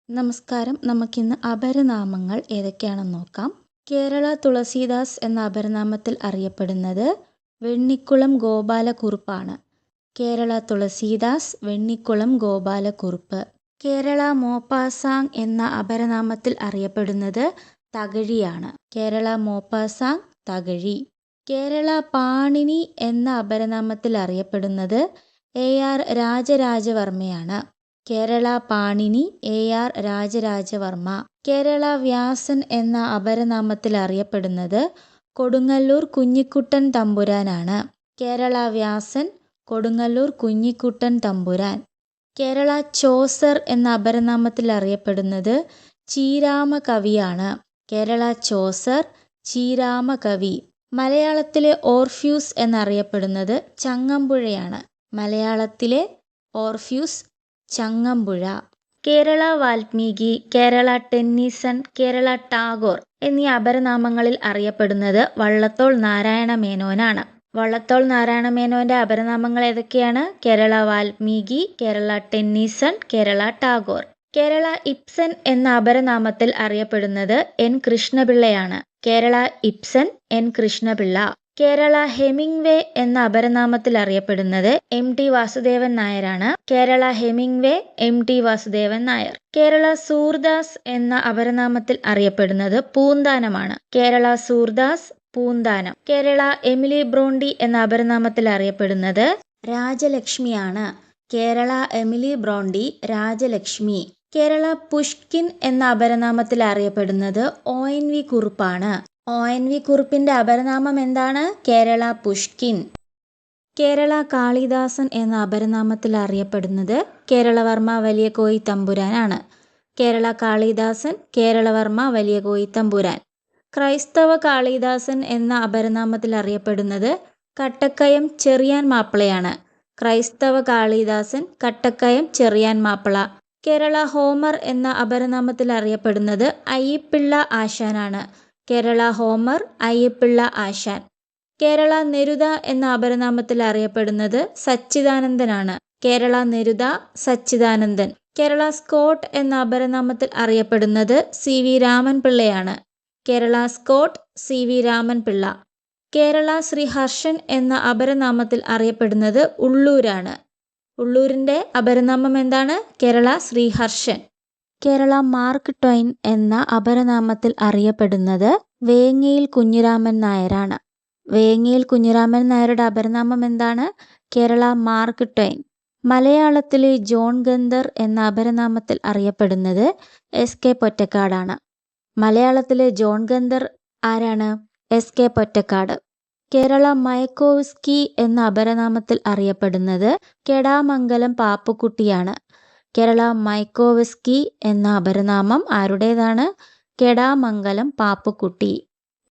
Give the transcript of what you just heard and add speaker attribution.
Speaker 1: നമസ്കാരം. നമുക്കിന്ന് അപരനാമങ്ങൾ ഏതൊക്കെയാണെന്ന് നോക്കാം. കേരള തുളസീദാസ് എന്ന അപരനാമത്തിൽ അറിയപ്പെടുന്നത് വെണ്ണിക്കുളം ഗോപാലക്കുറുപ്പാണ്. കേരള തുളസീദാസ്, വെണ്ണിക്കുളം ഗോപാലക്കുറുപ്പ്. കേരള മോപ്പാസാങ് എന്ന അപരനാമത്തിൽ അറിയപ്പെടുന്നത് തകഴിയാണ്. കേരള മോപ്പാസാങ്, തകഴി. കേരള പാണിനി എന്ന അപരനാമത്തിൽ അറിയപ്പെടുന്നത് AR രാജരാജവർമ്മയാണ്. കേരള പാണിനി, AR രാജരാജവർമ്മ. കേരള വ്യാസൻ എന്ന അപരനാമത്തിൽ അറിയപ്പെടുന്നത് കൊടുങ്ങല്ലൂർ കുഞ്ഞിക്കുട്ടൻ തമ്പുരാനാണ്. കേരള വ്യാസൻ, കൊടുങ്ങല്ലൂർ കുഞ്ഞിക്കുട്ടൻ തമ്പുരാൻ. കേരള ചോസർ എന്ന അപരനാമത്തിൽ അറിയപ്പെടുന്നത് ചീരാമകവിയാണ്. കേരള ചോസർ, ചീരാമകവി. മലയാളത്തിലെ ഓർഫ്യൂസ് എന്നറിയപ്പെടുന്നത് ചങ്ങമ്പുഴയാണ്. മലയാളത്തിലെ ഓർഫ്യൂസ് ചങ്ങമ്പുഴ. കേരള വാൽമീകി, കേരള ടെന്നീസൺ, കേരള ടാഗോർ എന്നീ അപരനാമങ്ങളിൽ അറിയപ്പെടുന്നത് വള്ളത്തോൾ നാരായണ മേനോനാണ്. വള്ളത്തോൾ നാരായണ മേനോന്റെ അപരനാമങ്ങൾ ഏതൊക്കെയാണ്? കേരള വാൽമീകി, കേരള ടെന്നീസൺ, കേരള ടാഗോർ. കേരള ഇബ്സൻ എന്ന അപരനാമത്തിൽ അറിയപ്പെടുന്നത് N കൃഷ്ണപിള്ളയാണ്. കേരള ഇബ്സൻ, N കൃഷ്ണപിള്ള. കേരള ഹെമിംഗ്വേ എന്ന അപരനാമത്തിൽ അറിയപ്പെടുന്നത് MT വാസുദേവൻ നായരാണ്. Kerala Hemingway, MT Vasudevan Nair. കേരള സൂർദാസ് എന്ന അപരനാമത്തിൽ അറിയപ്പെടുന്നത് പൂന്താനമാണ്. കേരള സൂർദാസ്, പൂന്താനം. കേരള എമിലി ബ്രോണ്ടി എന്ന അപരനാമത്തിൽ അറിയപ്പെടുന്നത് രാജലക്ഷ്മിയാണ്. Kerala Emily Bronte, Rajalakshmi. Kerala Pushkin എന്ന അപരനാമത്തിൽ അറിയപ്പെടുന്നത് ONV കുറുപ്പാണ്. ONV കുറുപ്പിന്റെ അപരനാമം എന്താണ്? കേരള പുഷ്കിൻ. കേരള കാളിദാസൻ എന്ന അപരനാമത്തിൽ അറിയപ്പെടുന്നത് കേരളവർമ്മ വലിയ കോയി തമ്പുരാനാണ്. കേരള കാളിദാസൻ, കേരളവർമ്മ വലിയ കോയി തമ്പുരാൻ. ക്രൈസ്തവ കാളിദാസൻ എന്ന അപരനാമത്തിൽ അറിയപ്പെടുന്നത് കട്ടക്കയം ചെറിയാൻ മാപ്പിളയാണ്. ക്രൈസ്തവ കാളിദാസൻ, കട്ടക്കയം ചെറിയാൻ മാപ്പിള. കേരള ഹോമർ എന്ന അപരനാമത്തിൽ അറിയപ്പെടുന്നത് അയ്യപ്പിള്ള ആശാനാണ്. കേരള ഹോമർ, അയ്യപ്പിള്ള ആശാൻ. കേരള നെരുത എന്ന അപരനാമത്തിൽ അറിയപ്പെടുന്നത് സച്ചിദാനന്ദനാണ്. കേരള നെരുത, സച്ചിദാനന്ദൻ. കേരള സ്കോട്ട് എന്ന അപരനാമത്തിൽ അറിയപ്പെടുന്നത് CV രാമൻപിള്ളയാണ്. Kerala Scott, CV Ramanpilla. കേരള ശ്രീഹർഷൻ എന്ന അപരനാമത്തിൽ അറിയപ്പെടുന്നത് ഉള്ളൂരാണ്. ഉള്ളൂരിന്റെ അപരനാമം എന്താണ്? കേരള ശ്രീഹർഷൻ. കേരള മാർക്ക് ട്വൈൻ എന്ന അപരനാമത്തിൽ അറിയപ്പെടുന്നത് വേങ്ങയിൽ കുഞ്ഞിരാമൻ നായരാണ്. വേങ്ങയിൽ കുഞ്ഞിരാമൻ നായരുടെ അപരനാമം എന്താണ്? Kerala Mark Twain. മലയാളത്തിലെ ജോൺ ഗന്ധർ എന്ന അപരനാമത്തിൽ അറിയപ്പെടുന്നത് SK പൊറ്റക്കാടാണ്. മലയാളത്തിലെ ജോൺ ഗന്ധർ ആരാണ്? SK പൊറ്റക്കാട്. കേരള മയക്കോവ്സ്കി എന്ന അപരനാമത്തിൽ അറിയപ്പെടുന്നത് കെടാമംഗലം പാപ്പുക്കുട്ടിയാണ്. കേരള മയക്കോവ്സ്കി എന്ന അപരനാമം ആരുടേതാണ്? കെടാമംഗലം പാപ്പുക്കുട്ടി.